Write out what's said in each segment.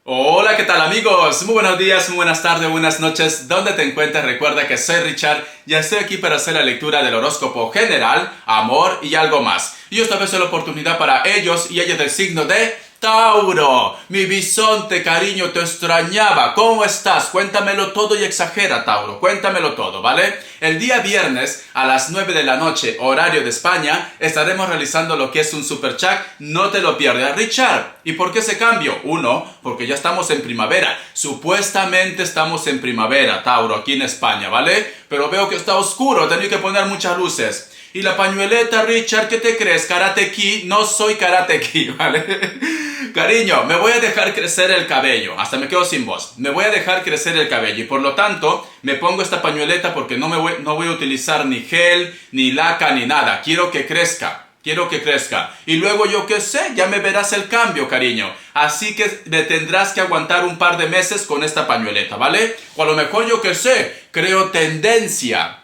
Hola, ¿qué tal amigos? Muy buenos días, muy buenas tardes, buenas noches. ¿Dónde te encuentras? Recuerda que soy Richard y estoy aquí para hacer la lectura del horóscopo general, amor y algo más. Y esta vez es la oportunidad para ellos y ellas del signo de Tauro. Mi bisonte, cariño, te extrañaba. ¿Cómo estás? Cuéntamelo todo y exagera, Tauro. Cuéntamelo todo, ¿vale? El día viernes a las 9 de la noche, horario de España, estaremos realizando lo que es un super chat. No te lo pierdas, Richard. ¿Y por qué ese cambio? Uno, porque ya estamos en primavera. Supuestamente estamos en primavera, Tauro, aquí en España, ¿vale? Pero veo que está oscuro, tengo que poner muchas luces. Y la pañueleta, Richard, ¿qué te crees? Karate Kid, no soy Karate Kid, ¿vale? Cariño, me voy a dejar crecer el cabello. Hasta me quedo sin voz. Me voy a dejar crecer el cabello. Y por lo tanto, me pongo esta pañueleta porque no voy a utilizar ni gel, ni laca, ni nada. Quiero que crezca. Quiero que crezca. Y luego yo qué sé, ya me verás el cambio, cariño. Así que me tendrás que aguantar un par de meses con esta pañueleta, ¿vale? O a lo mejor yo qué sé, creo tendencia,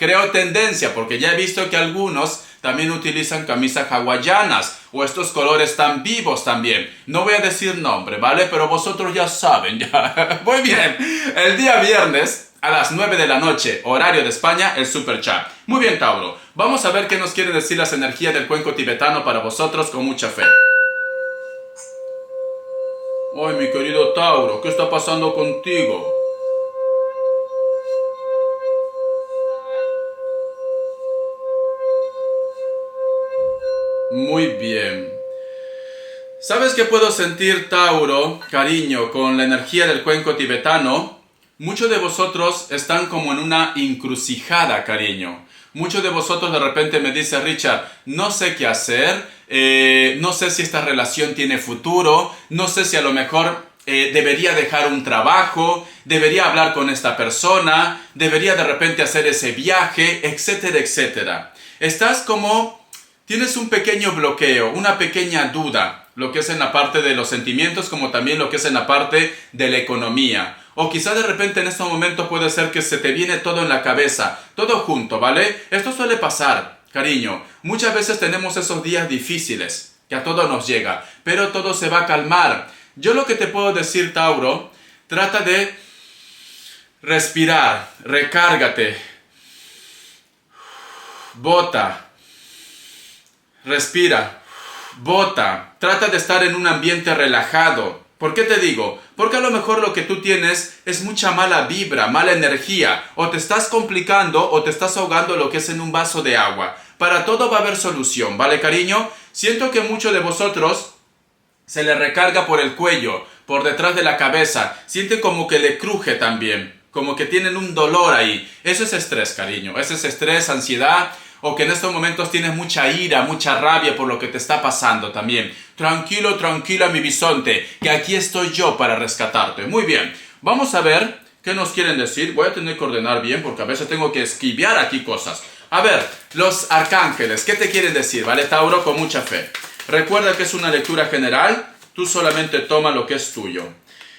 porque ya he visto que algunos también utilizan camisas hawaianas o estos colores tan vivos también. No voy a decir nombre, ¿vale? Pero vosotros ya saben, ya. Muy bien. El día viernes a las 9 de la noche, horario de España, el super chat. Muy bien, Tauro. Vamos a ver qué nos quieren decir las energías del cuenco tibetano para vosotros con mucha fe. Ay, mi querido Tauro, ¿qué está pasando contigo? Muy bien. ¿Sabes qué puedo sentir, Tauro, cariño, con la energía del cuenco tibetano? Muchos de vosotros están como en una encrucijada, cariño. Muchos de vosotros de repente me dicen, Richard, no sé qué hacer, no sé si esta relación tiene futuro, no sé si a lo mejor debería dejar un trabajo, debería hablar con esta persona, debería de repente hacer ese viaje, etcétera, etcétera. Estás como tienes un pequeño bloqueo, una pequeña duda, lo que es en la parte de los sentimientos como también lo que es en la parte de la economía. O quizá de repente en este momento puede ser que se te viene todo en la cabeza, todo junto, ¿vale? Esto suele pasar, cariño. Muchas veces tenemos esos días difíciles, que a todos nos llega, pero todo se va a calmar. Yo lo que te puedo decir, Tauro, trata de respirar, recárgate, bota. Respira, bota, trata de estar en un ambiente relajado. ¿Por qué te digo? Porque a lo mejor lo que tú tienes es mucha mala vibra, mala energía, o te estás complicando o te estás ahogando lo que es en un vaso de agua. Para todo va a haber solución, ¿vale, cariño? Siento que muchos de vosotros se le recarga por el cuello, por detrás de la cabeza, sienten como que le cruje también, como que tienen un dolor ahí. Eso es estrés, cariño, eso es estrés, ansiedad, o que en estos momentos tienes mucha ira, mucha rabia por lo que te está pasando también. Tranquilo, tranquila, mi bisonte, que aquí estoy yo para rescatarte. Muy bien, vamos a ver qué nos quieren decir. Voy a tener que ordenar bien porque a veces tengo que esquivar aquí cosas. A ver, los arcángeles, ¿qué te quieren decir? ¿Vale, Tauro? Con mucha fe. Recuerda que es una lectura general, tú solamente toma lo que es tuyo.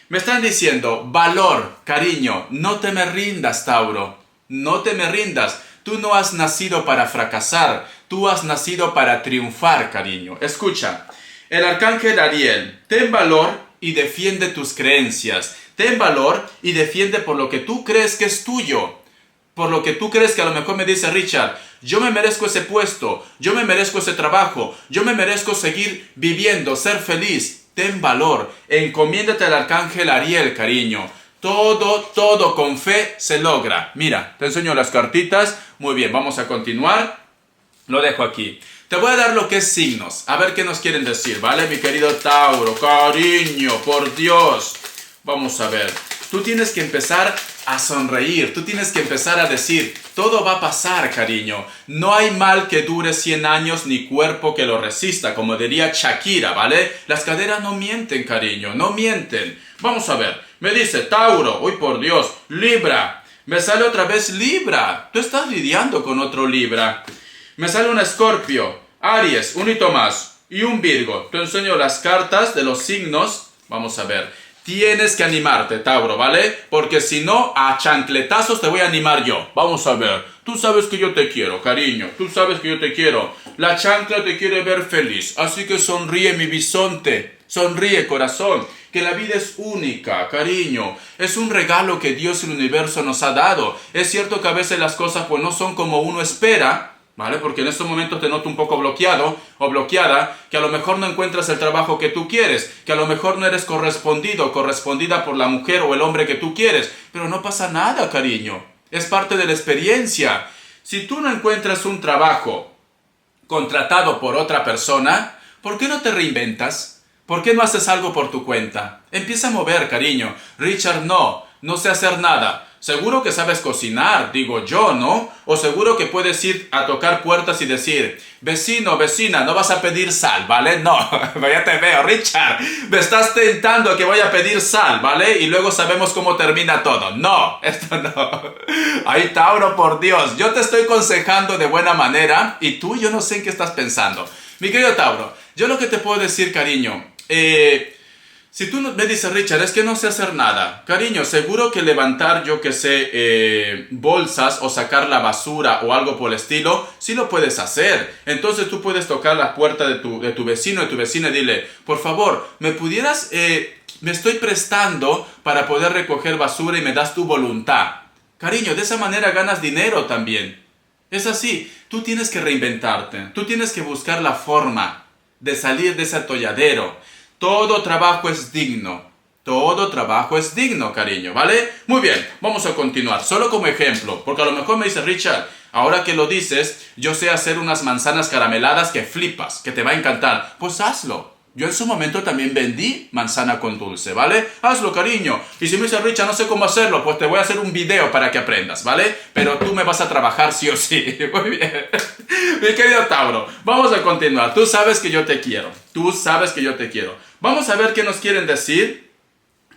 Me están diciendo, valor, cariño, no te me rindas, Tauro, no te me rindas. Tú no has nacido para fracasar, tú has nacido para triunfar, cariño. Escucha, el arcángel Ariel, ten valor y defiende tus creencias. Ten valor y defiende por lo que tú crees que es tuyo. Por lo que tú crees que a lo mejor me dice Richard, yo me merezco ese puesto, yo me merezco ese trabajo, yo me merezco seguir viviendo, ser feliz. Ten valor, encomiéndate al arcángel Ariel, cariño. Todo con fe se logra. Mira, te enseño las cartitas. Muy bien, vamos a continuar. Lo dejo aquí. Te voy a dar lo que es signos. A ver qué nos quieren decir, ¿vale? Mi querido Tauro, cariño, por Dios. Vamos a ver. Tú tienes que empezar a sonreír. Tú tienes que empezar a decir, todo va a pasar, cariño. No hay mal que dure 100 años ni cuerpo que lo resista, como diría Shakira, ¿vale? Las caderas no mienten, cariño, no mienten. Vamos a ver. Me dice Tauro, uy por Dios, Libra. Me sale otra vez Libra. Tú estás lidiando con otro Libra. Me sale un Escorpio, Aries, un hito más y un Virgo. Te enseño las cartas de los signos. Vamos a ver. Tienes que animarte, Tauro, ¿vale? Porque si no, a chancletazos te voy a animar yo. Vamos a ver. Tú sabes que yo te quiero, cariño. Tú sabes que yo te quiero. La chancla te quiere ver feliz. Así que sonríe, mi bisonte. Sonríe, corazón. que la vida es única, cariño. Es un regalo que Dios y el universo nos ha dado. Es cierto que a veces las cosas pues no son como uno espera, ¿vale? Porque en estos momentos te noto un poco bloqueado o bloqueada, que a lo mejor no encuentras el trabajo que tú quieres, que a lo mejor no eres correspondido o correspondida por la mujer o el hombre que tú quieres. Pero no pasa nada, cariño. Es parte de la experiencia. Si tú no encuentras un trabajo contratado por otra persona, ¿por qué no te reinventas? ¿Por qué no haces algo por tu cuenta? Empieza a mover, cariño. Richard, no sé hacer nada. Seguro que sabes cocinar, digo yo, ¿no? O seguro que puedes ir a tocar puertas y decir, vecino, vecina, no vas a pedir sal, ¿vale? No, ya te veo, Richard. Me estás tentando a que voy a pedir sal, ¿vale? Y luego sabemos cómo termina todo. No, esto no. Ay, Tauro, por Dios, yo te estoy aconsejando de buena manera y tú, yo no sé en qué estás pensando. Mi querido Tauro, yo lo que te puedo decir, cariño, si tú me dices, Richard, es que no sé hacer nada. Cariño, seguro que levantar, yo que sé, bolsas o sacar la basura o algo por el estilo, sí lo puedes hacer. Entonces tú puedes tocar la puerta de tu vecino, de tu vecina y dile, por favor, ¿me pudieras, me estoy prestando para poder recoger basura y me das tu voluntad? Cariño, de esa manera ganas dinero también. Es así, tú tienes que reinventarte, tú tienes que buscar la forma de salir de ese atolladero. Todo trabajo es digno. Todo trabajo es digno, cariño, ¿vale? Muy bien, vamos a continuar. Solo como ejemplo, porque a lo mejor me dice, Richard, ahora que lo dices, yo sé hacer unas manzanas carameladas que flipas, que te va a encantar. Pues hazlo. Yo en su momento también vendí manzana con dulce, ¿vale? Hazlo, cariño. Y si me dice, Richard, no sé cómo hacerlo, pues te voy a hacer un video para que aprendas, ¿vale? Pero tú me vas a trabajar sí o sí. Muy bien. Mi querido Tauro, vamos a continuar. Tú sabes que yo te quiero. Tú sabes que yo te quiero. Vamos a ver qué nos quieren decir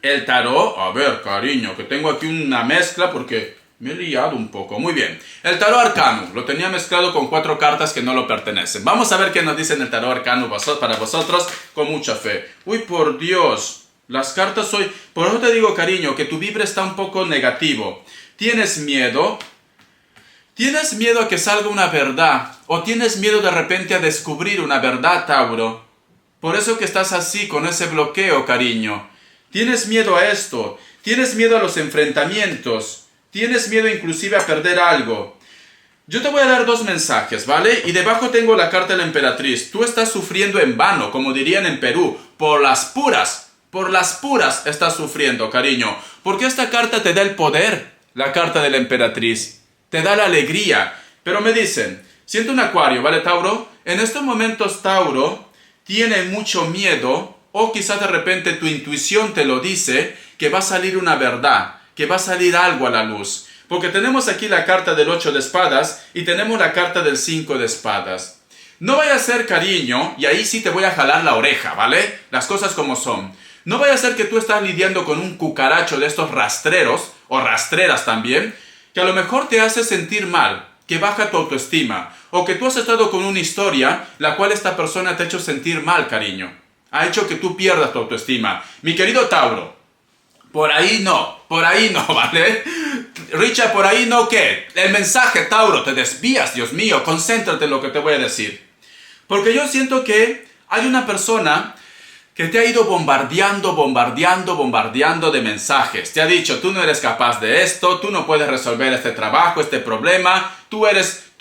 el tarot. A ver, cariño, que tengo aquí una mezcla porque me he liado un poco. Muy bien. El tarot arcano. Lo tenía mezclado con 4 cartas que no lo pertenecen. Vamos a ver qué nos dicen el tarot arcano para vosotros con mucha fe. Uy, por Dios. Las cartas hoy... Por eso te digo, cariño, que tu vibra está un poco negativo. ¿Tienes miedo? ¿Tienes miedo a que salga una verdad? ¿O tienes miedo de repente a descubrir una verdad, Tauro? Por eso que estás así, con ese bloqueo, cariño. ¿Tienes miedo a esto? ¿Tienes miedo a los enfrentamientos? ¿Tienes miedo inclusive a perder algo? Yo te voy a dar 2 mensajes, ¿vale? Y debajo tengo la carta de la emperatriz. Tú estás sufriendo en vano, como dirían en Perú, por las puras. Por las puras estás sufriendo, cariño. Porque esta carta te da el poder, la carta de la emperatriz. Te da la alegría. Pero me dicen, siento un acuario, ¿vale, Tauro? En estos momentos, Tauro tiene mucho miedo, o quizás de repente tu intuición te lo dice, que va a salir una verdad, que va a salir algo a la luz. Porque tenemos aquí la carta del 8 de espadas y tenemos la carta del 5 de espadas. No vaya a ser, cariño, y ahí sí te voy a jalar la oreja, ¿vale? Las cosas como son. No vaya a ser que tú estás lidiando con un cucaracho de estos rastreros, o rastreras también, que a lo mejor te hace sentir mal, que baja tu autoestima, o que tú has estado con una historia la cual esta persona te ha hecho sentir mal, cariño. Ha hecho que tú pierdas tu autoestima. Mi querido Tauro, por ahí no, ¿vale? Richard, por ahí no, ¿qué? El mensaje, Tauro, te desvías, Dios mío, concéntrate en lo que te voy a decir. Porque yo siento que hay una persona que te ha ido bombardeando de mensajes. Te ha dicho, tú no eres capaz de esto, tú no puedes resolver este trabajo, este problema, tú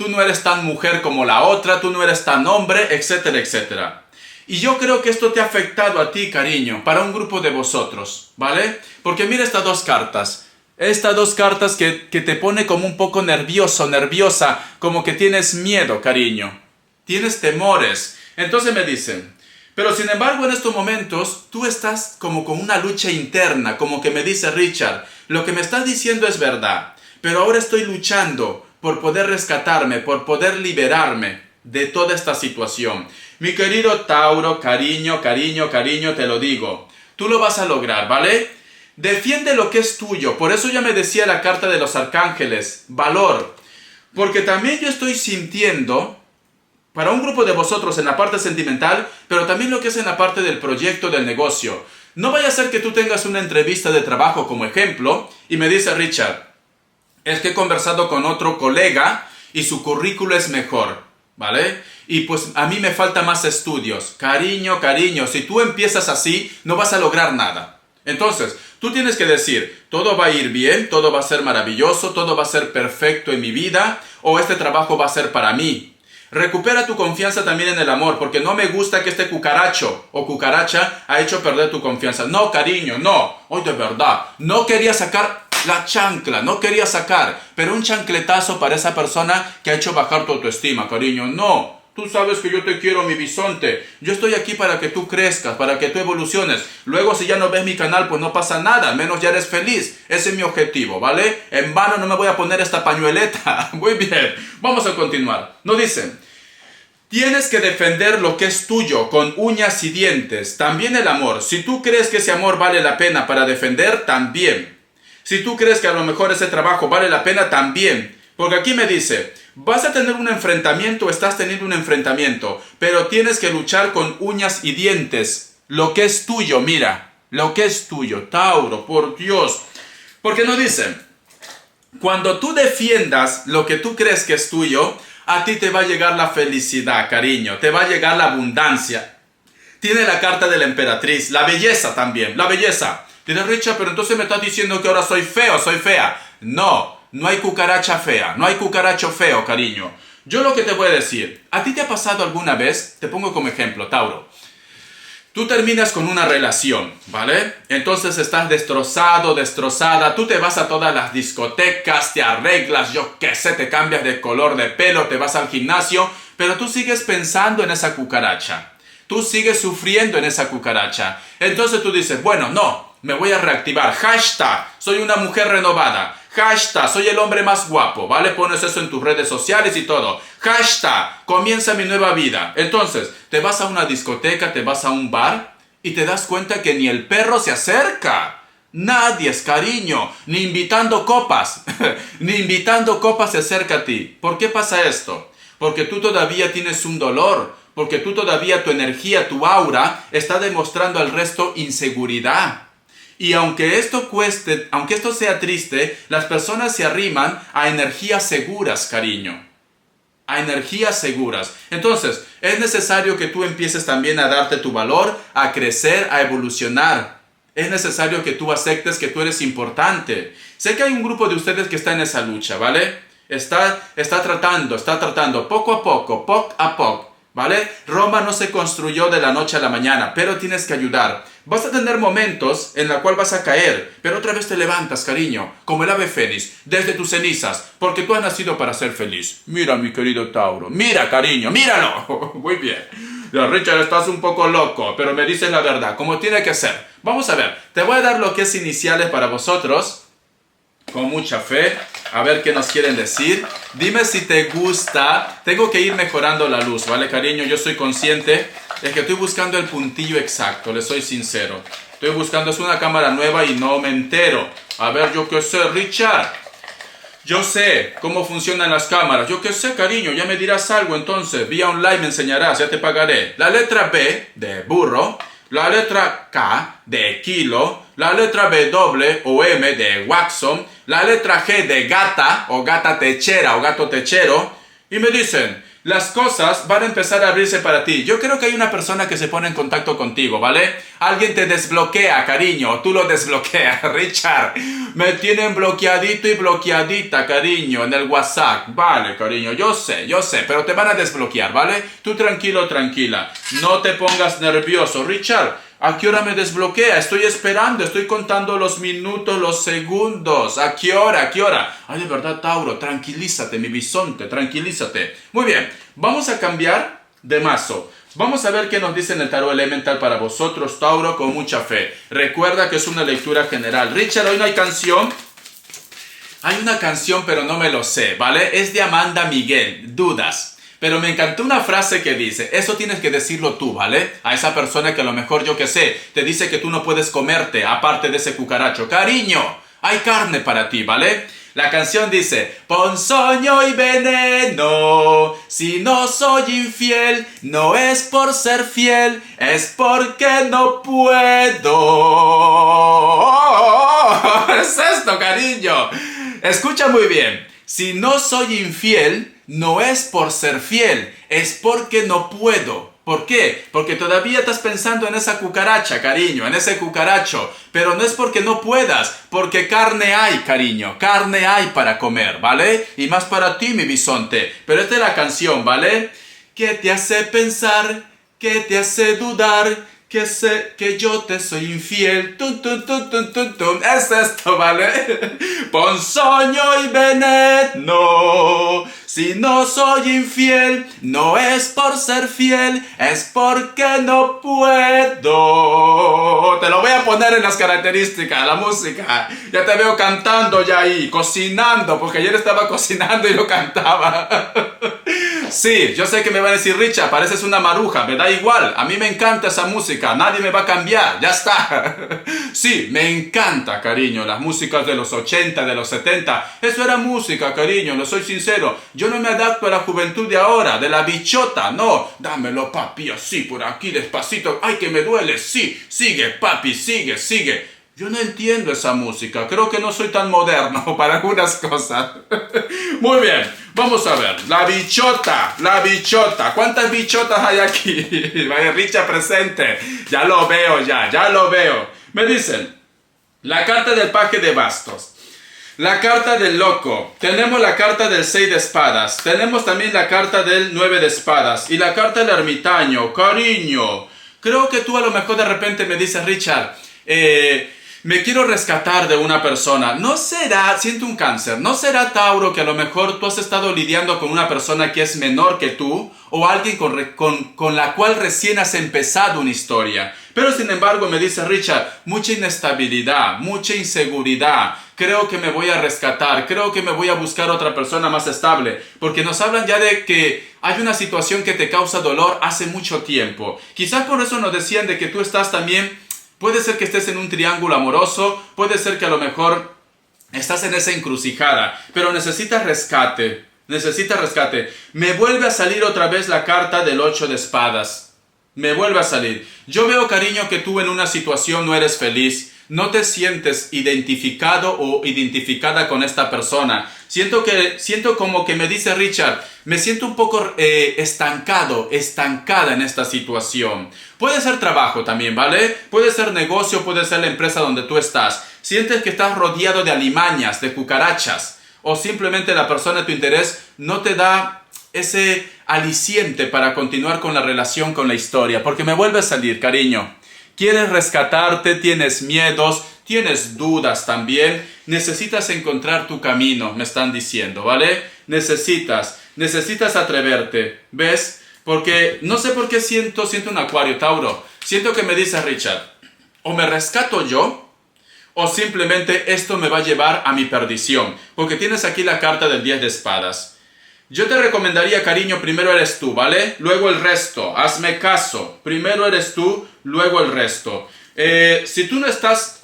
no eres tan mujer como la otra, tú no eres tan hombre, etcétera, etcétera. Y yo creo que esto te ha afectado a ti, cariño, para un grupo de vosotros, ¿vale? Porque mira estas 2 cartas. Estas 2 cartas que te pone como un poco nervioso, nerviosa, como que tienes miedo, cariño. Tienes temores. Entonces me dicen, pero sin embargo en estos momentos tú estás como con una lucha interna, como que me dice Richard, lo que me estás diciendo es verdad, pero ahora estoy luchando por poder rescatarme, por poder liberarme de toda esta situación. Mi querido Tauro, cariño, te lo digo. Tú lo vas a lograr, ¿vale? Defiende lo que es tuyo. Por eso ya me decía la carta de los arcángeles. Valor. Porque también yo estoy sintiendo, para un grupo de vosotros en la parte sentimental, pero también lo que es en la parte del proyecto del negocio. No vaya a ser que tú tengas una entrevista de trabajo como ejemplo y me dice Richard, es que he conversado con otro colega y su currículo es mejor. ¿vale? Y pues a mí me falta más estudios. Cariño, cariño, si tú empiezas así, no vas a lograr nada. Entonces, tú tienes que decir, todo va a ir bien, todo va a ser maravilloso, todo va a ser perfecto en mi vida, o este trabajo va a ser para mí. Recupera tu confianza también en el amor, porque no me gusta que este cucaracho o cucaracha ha hecho perder tu confianza. No, cariño, no. Hoy de verdad, no quería sacar la chancla, no quería sacar, pero un chancletazo para esa persona que ha hecho bajar tu autoestima, cariño. No, tú sabes que yo te quiero, mi bisonte. Yo estoy aquí para que tú crezcas, para que tú evoluciones. Luego, si ya no ves mi canal, pues no pasa nada, al menos ya eres feliz. Ese es mi objetivo, ¿vale? En vano no me voy a poner esta pañueleta. Muy bien, vamos a continuar. Nos dicen, tienes que defender lo que es tuyo con uñas y dientes. También el amor. Si tú crees que ese amor vale la pena para defender, también. Si tú crees que a lo mejor ese trabajo vale la pena, también. Porque aquí me dice, vas a tener un enfrentamiento, estás teniendo un enfrentamiento, pero tienes que luchar con uñas y dientes. Lo que es tuyo, mira, lo que es tuyo, Tauro, por Dios. Porque nos dice, cuando tú defiendas lo que tú crees que es tuyo, a ti te va a llegar la felicidad, cariño, te va a llegar la abundancia. Tiene la carta de la emperatriz, la belleza también, la belleza. Diré, Richard, pero entonces me estás diciendo que ahora soy feo, soy fea. No, no hay cucaracha fea, no hay cucaracho feo, cariño. Yo lo que te voy a decir, ¿a ti te ha pasado alguna vez? Te pongo como ejemplo, Tauro. Tú terminas con una relación, ¿vale? Entonces estás destrozado, destrozada, tú te vas a todas las discotecas, te arreglas, yo qué sé, te cambias de color de pelo, te vas al gimnasio, pero tú sigues pensando en esa cucaracha. Tú sigues sufriendo en esa cucaracha. Entonces tú dices, bueno, no, me voy a reactivar. Hashtag, soy una mujer renovada. Hashtag, soy el hombre más guapo, ¿vale? Pones eso en tus redes sociales y todo. Hashtag, comienza mi nueva vida. Entonces, te vas a una discoteca, te vas a un bar y te das cuenta que ni el perro se acerca. Nadie es cariño, ni invitando copas, ni invitando copas se acerca a ti. ¿Por qué pasa esto? Porque tú todavía tienes un dolor, porque tú todavía tu energía, tu aura, está demostrando al resto inseguridad. Y aunque esto cueste, aunque esto sea triste, las personas se arriman a energías seguras, cariño. A energías seguras. Entonces, es necesario que tú empieces también a darte tu valor, a crecer, a evolucionar. Es necesario que tú aceptes que tú eres importante. Sé que hay un grupo de ustedes que está en esa lucha, ¿vale? Está tratando poco a poco, ¿vale? Roma no se construyó de la noche a la mañana, pero tienes que ayudar. Vas a tener momentos en los cuales vas a caer, pero otra vez te levantas, cariño, como el ave fénix, desde tus cenizas, porque tú has nacido para ser feliz. Mira, mi querido Tauro, mira, cariño, míralo. Muy bien. Ya, Richard, estás un poco loco, pero me dices la verdad, como tiene que ser. Vamos a ver, te voy a dar lo que es iniciales para vosotros, con mucha fe, a ver qué nos quieren decir. Dime si te gusta. Tengo que ir mejorando la luz, ¿vale, cariño? Yo soy consciente de que estoy buscando el puntillo exacto, le soy sincero. Estoy buscando, es una cámara nueva y no me entero. A ver, yo qué sé, Richard. Yo sé cómo funcionan las cámaras. Yo qué sé, cariño, ya me dirás algo entonces. Vía online me enseñarás, ya te pagaré. La letra B de burro, la letra K de kilo, la letra W o M de Watson, la letra G de gata o gata techera o gato techero, y me dicen, las cosas van a empezar a abrirse para ti. Yo creo que hay una persona que se pone en contacto contigo, ¿vale? Alguien te desbloquea, cariño, o tú lo desbloqueas. Richard, me tienen bloqueadito y bloqueadita, cariño, en el WhatsApp. Vale, cariño, yo sé, pero te van a desbloquear, ¿vale? Tú tranquilo, tranquila. No te pongas nervioso. Richard, ¿a qué hora me desbloquea? Estoy esperando, estoy contando los minutos, los segundos. ¿A qué hora? ¿A qué hora? Ay, de verdad, Tauro, tranquilízate, mi bisonte, tranquilízate. Muy bien, vamos a cambiar de mazo. Vamos a ver qué nos dice en el tarot elemental para vosotros, Tauro, con mucha fe. Recuerda que es una lectura general. Richard, hoy no hay canción. Hay una canción, pero no me lo sé, ¿vale? Es de Amanda Miguel, Dudas. Pero me encantó una frase que dice, eso tienes que decirlo tú, ¿vale? A esa persona que a lo mejor, yo que sé, te dice que tú no puedes comerte, aparte de ese cucaracho. Cariño, hay carne para ti, ¿vale? La canción dice, ponzoño y veneno, si no soy infiel, no es por ser fiel, es porque no puedo. Es esto, cariño. Escucha muy bien, si no soy infiel, no es por ser fiel, es porque no puedo. ¿Por qué? Porque todavía estás pensando en esa cucaracha, cariño, en ese cucaracho. Pero no es porque no puedas, porque carne hay, cariño. Carne hay para comer, ¿vale? Y más para ti, mi bisonte. Pero esta es la canción, ¿vale? ¿Qué te hace pensar? ¿Qué te hace dudar? Que sé que yo te soy infiel. Tum, tum, tum, tum, tum, tum. Es esto, ¿vale? Ponzoño y veneno. Si no soy infiel, no es por ser fiel, es porque no puedo. Te lo voy a poner en las características, la música. Ya te veo cantando ya ahí, cocinando, porque ayer estaba cocinando y lo cantaba. Sí, yo sé que me va a decir, Richard, pareces una maruja, me da igual, a mí me encanta esa música, nadie me va a cambiar, ya está. Sí, me encanta, cariño, las músicas de los 80, de los 70, eso era música, cariño, lo soy sincero. Yo no me adapto a la juventud de ahora, de la bichota, no, dámelo, papi, así, por aquí, despacito, ay, que me duele, sí, sigue, papi, sigue, sigue. Yo no entiendo esa música, creo que no soy tan moderno para algunas cosas. Muy bien, vamos a ver, la bichota, ¿cuántas bichotas hay aquí? Vaya Richa presente, ya lo veo, ya lo veo. Me dicen, la carta del paje de bastos, la carta del loco, tenemos la carta del 6 de espadas, tenemos también la carta del 9 de espadas y la carta del ermitaño. Cariño, creo que tú a lo mejor de repente me dices, Richard, me quiero rescatar de una persona. ¿No será, siento un cáncer, no será Tauro que a lo mejor tú has estado lidiando con una persona que es menor que tú o alguien con la cual recién has empezado una historia? Pero sin embargo me dice Richard, mucha inestabilidad, mucha inseguridad. Creo que me voy a rescatar, creo que me voy a buscar otra persona más estable. Porque nos hablan ya de que hay una situación que te causa dolor hace mucho tiempo. Quizás por eso nos decían de que tú estás también... Puede ser que estés en un triángulo amoroso, puede ser que a lo mejor estás en esa encrucijada, pero necesitas rescate, Me vuelve a salir otra vez la carta del 8 de espadas. Me vuelve a salir. Yo veo, cariño, que tú en una situación no eres feliz, no te sientes identificado o identificada con esta persona. Siento como que me dice Richard, me siento un poco estancada en esta situación. Puede ser trabajo también, ¿vale? Puede ser negocio, puede ser la empresa donde tú estás. Sientes que estás rodeado de alimañas, de cucarachas, o simplemente la persona de tu interés no te da ese aliciente para continuar con la relación, con la historia, porque me vuelve a salir, cariño. Quieres rescatarte, tienes miedos, tienes dudas también, necesitas encontrar tu camino, me están diciendo, ¿vale? Necesitas atreverte, ¿ves? Porque no sé por qué siento un acuario, Tauro. Siento que me dice Richard, o me rescato yo, o simplemente esto me va a llevar a mi perdición. Porque tienes aquí la carta del 10 de espadas. Yo te recomendaría, cariño, primero eres tú, ¿vale? Luego el resto, hazme caso. Primero eres tú, luego el resto. Si tú no estás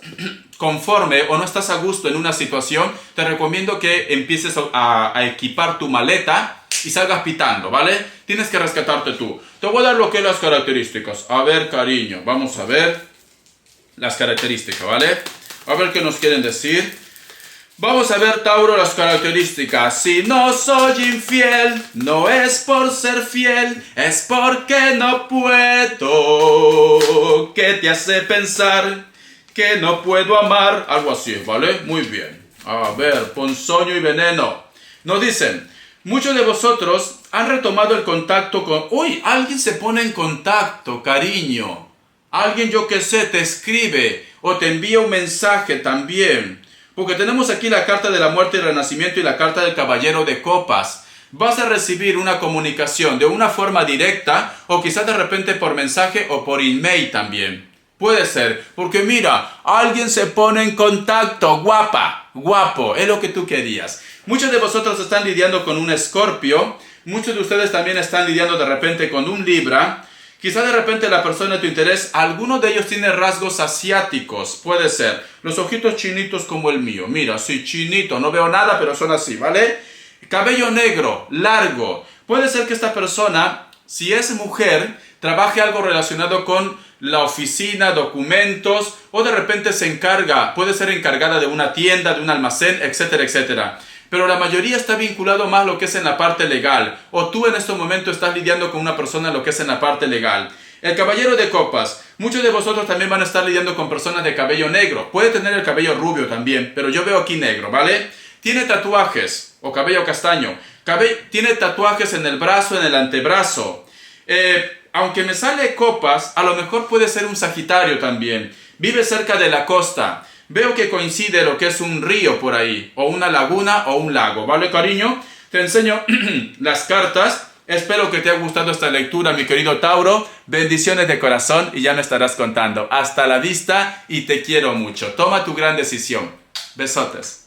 conforme o no estás a gusto en una situación, te recomiendo que empieces a equipar tu maleta y salgas pitando, ¿vale? Tienes que rescatarte tú. Te voy a dar lo que es las características. A ver, cariño, vamos a ver las características, ¿vale? A ver qué nos quieren decir. Vamos a ver, Tauro, las características. Si no soy infiel, no es por ser fiel, es porque no puedo. ¿Qué te hace pensar que no puedo amar? Algo así, ¿vale? Muy bien. A ver, ponzoño y veneno. Nos dicen, muchos de vosotros han retomado el contacto con... Uy, alguien se pone en contacto, cariño. Alguien, yo que sé, te escribe o te envía un mensaje también. Porque tenemos aquí la carta de la muerte y renacimiento y la carta del caballero de copas. Vas a recibir una comunicación de una forma directa o quizás de repente por mensaje o por email también. Puede ser, porque mira, alguien se pone en contacto, guapa, guapo, es lo que tú querías. Muchos de vosotros están lidiando con un Escorpio, muchos de ustedes también están lidiando de repente con un Libra. Quizá de repente la persona de tu interés, alguno de ellos tiene rasgos asiáticos, puede ser. Los ojitos chinitos como el mío. Mira, sí, chinito, no veo nada, pero son así, ¿vale? Cabello negro, largo. Puede ser que esta persona, si es mujer, trabaje algo relacionado con la oficina, documentos, o de repente se encarga, puede ser encargada de una tienda, de un almacén, etcétera, etcétera. pero la mayoría está vinculado más a lo que es en la parte legal, o tú en este momento estás lidiando con una persona en lo que es en la parte legal. El caballero de copas, muchos de vosotros también van a estar lidiando con personas de cabello negro, puede tener el cabello rubio también, pero yo veo aquí negro, ¿vale? Tiene tatuajes, o cabello castaño, tiene tatuajes en el brazo, en el antebrazo. Aunque me sale copas, a lo mejor puede ser un Sagitario también. Vive cerca de la costa. Veo que coincide lo que es un río por ahí, o una laguna o un lago, ¿vale, cariño? Te enseño las cartas. Espero que te haya gustado esta lectura, mi querido Tauro. Bendiciones de corazón y ya me estarás contando. Hasta la vista y te quiero mucho. Toma tu gran decisión. Besotes.